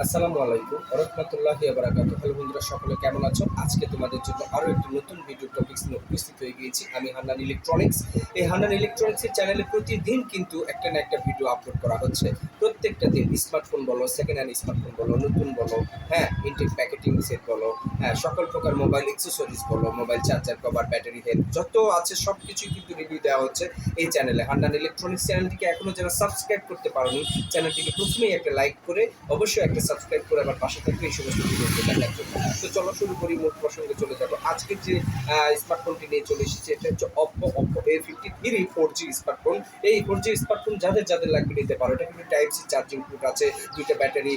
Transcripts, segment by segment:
আসসালামু আলাইকুম রহমতুল্লাহি বারাকাতু। হ্যালো বন্ধুরা, সকলে কেমন আছো? আজকে তোমাদের জন্য আরও একটি নতুন ভিডিও টপিক্স নিয়ে উপস্থিত হয়ে গিয়েছি। আমি হান্নান ইলেকট্রনিক্স। এই হান্নান ইলেকট্রনিক্সের চ্যানেলে প্রতিদিন কিন্তু একটা না একটা ভিডিও আপলোড করা হচ্ছে। প্রত্যেকটা দিন স্মার্টফোন বলো, সেকেন্ড হ্যান্ড স্মার্টফোন বলো, নতুন বলো, হ্যাঁ, ইনটেক প্যাকেটিং সেট বলো, হ্যাঁ, সকল প্রকার মোবাইল অ্যাক্সেসরিজ বলো, mobile charger, cover, battery health যত আছে সব কিছুই কিন্তু রিভিউ দেওয়া হচ্ছে এই চ্যানেলে। হান্নান ইলেকট্রনিক্স চ্যানেলটিকে এখনও যারা সাবস্ক্রাইব করতে পারোনি, চ্যানেলটিকে প্রথমেই একটা লাইক করে অবশ্যই একটা সাবস্ক্রাইব করে আমার পাশে থাকবে এই সমস্ত ভিডিওগুলো দেখার জন্য। তো চলো শুরু করি, মূল প্রসঙ্গে চলে যাবো। আজকের যে স্মার্টফোনটি নিয়ে চলে এসেছে এটা হচ্ছে অপ্পো A53 4G স্মার্টফোন। এই 4G স্মার্টফোন যাদের যাদের লাগবে নিতে পারো। এটা কিন্তু টাইপ সি চার্জিং পোর্ট আছে, দুইটা ব্যাটারি,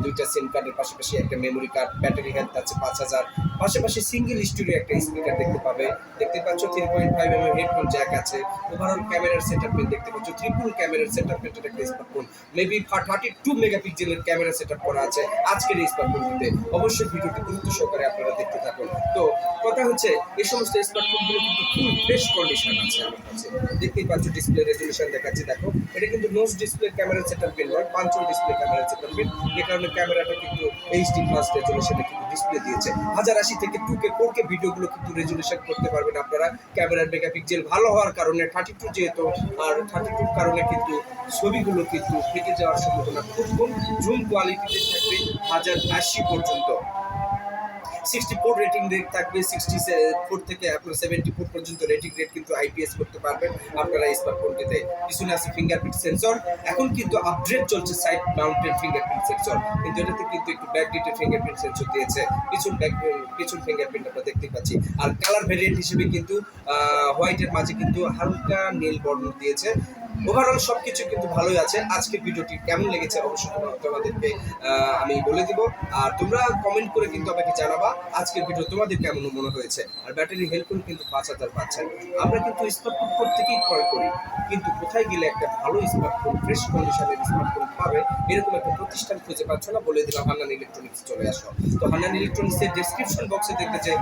দুইটা সিম কার্ডের পাশাপাশি একটা মেমোরি কার্ড, ব্যাটারি হেলথ আছে 5000, পাশাপাশি সিঙ্গেল স্টুডিও একটা স্পিকার দেখতে পাবে, দেখতে পাচ্ছ 3.5 mm হেডফোন জ্যাক আছে, ওভারঅল ক্যামেরার সেটআপমেন্ট দেখতে পাচ্ছ, ট্রিপল ক্যামেরার সেটআপমেন্টের একটা স্মার্টফোন, মেবি 32 মেগাপিক্সেলের ক্যামেরা সেটআপ করা আছে আজকের এই স্মার্টফোনটিতে। অবশ্যই ভিডিওটি গুরুত্ব সহকারে আপনারা দেখতে থাকুন। তো কথা হচ্ছে এই সমস্ত স্মার্টফোনগুলো কিন্তু ফুল ফ্রেশ কন্ডিশন আছে আমার কাছে। দেখতেই পাচ্ছ ডিসপ্লে রেজলিউশন দেখাচ্ছি, দেখো এটা কিন্তু নোজ ডিসপ্লে ক্যামেরা সেটআপমেন্ট নয়, পাঞ্চল ডিসপ্লে ক্যামেরা সেটআপমেন্ট। যে কারণে ক্যামেরাটা কিন্তু এইচডি ফাস্ট রেজলিউশনে কিন্তু ডিসপ্লে দিয়েছে। 1080 থেকে 2K 4K ভিডিওগুলো কিন্তু রেজলিউশন করতে পারবেন আপনারা। ক্যামেরার মেগাপিক্সেল ভালো হওয়ার কারণে 32 যেহেতু, আর 32 কারণে কিন্তু ছবিগুলো কিন্তু ফেটে যাওয়ার সম্ভাবনা খুব কম। জুম কোয়ালিটিতে থাকবে 1080 পর্যন্ত। 64 রেটিং রেট থাকবে, 64 থেকে আপনার 74 পর্যন্ত রেটিং রেট কিন্তু আইপিএস করতে পারবেন আপনারা এই স্মার্টফোনটিতে। পিছনে আছে ফিঙ্গারপ্রিন্ট সেন্সর, এখন কিন্তু আপডেট চলছে সাইড মাউন্টেড ফিঙ্গারপ্রিন্ট সেন্সর, কিন্তু এটাতে কিন্তু একটু ব্যাকডেটেড ফিঙ্গারপ্রিন্ট সেন্সর দিয়েছে। পিছন ফিঙ্গারপ্রিন্ট আমরা দেখতে পাচ্ছি। আর কালার ভেরিয়েন্ট হিসেবে কিন্তু হোয়াইটের মাঝে কিন্তু হালকা নীল বর্ণ দিয়েছে। ওভারঅল সব কিছু কিন্তু ভালোই আছে। আজকের ভিডিওটি কেমন লেগেছে অবশ্যই তোমাদেরকে আমি বলে দিব, আর তোমরা কমেন্ট করে কিন্তু আমাকে জানাবা আজকের ভিডিও তোমাদের কেমন মনে হয়েছে। আর ব্যাটারি হেলথ কিন্তু 5000 পাচ্ছেন। আমরা কিন্তু স্মার্টফোন প্রত্যেকেই ক্রয় করি, কিন্তু কোথায় গেলে একটা ভালো স্মার্টফোন, ফ্রেশ কন্ডিশনের স্মার্টফোন পাবে এরকম একটা প্রতিষ্ঠান খুঁজে পাচ্ছ না, বলে দিলাম হান্নান ইলেকট্রনিক্স চলে আসো। তো হান্নান ইলেকট্রনিক্সের ডেসক্রিপশন বক্সে দেখতে যে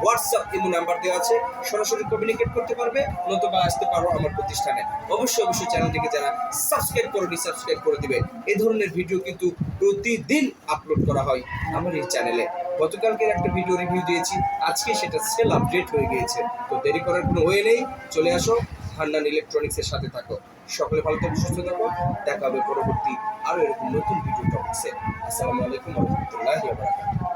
হোয়াটসঅ্যাপ ইমো নাম্বার দেওয়া আছে, সরাসরি কমিউনিকেট করতে পারবে, নতুবা আসতে পারো আমার প্রতিষ্ঠানে। অবশ্যই চ্যানেলটিকে যারা সাবস্ক্রাইব করেনি সাবস্ক্রাইব করে দিবে। এই ধরনের ভিডিও কিন্তু প্রতিদিন আপলোড করা হয় আমার এই চ্যানেলে। গতকালকের একটা ভিডিও রিভিউ দিয়েছি, আজকে সেটা সেল আপডেট হয়ে গিয়েছে। তো দেরি করার কোনো ওয়ে নেই, চলে আসো, হান্নান ইলেকট্রনিক্সের সাথে থাকো। সকলে ভালো থাকো, সুস্থ থাকো। দেখা হবে পরবর্তী আরো এরকম নতুন ভিডিও টপিক্সে। আসসালামু আলাইকুম ওয়া রাহমাতুল্লাহি ওয়া বারাকাতুহু।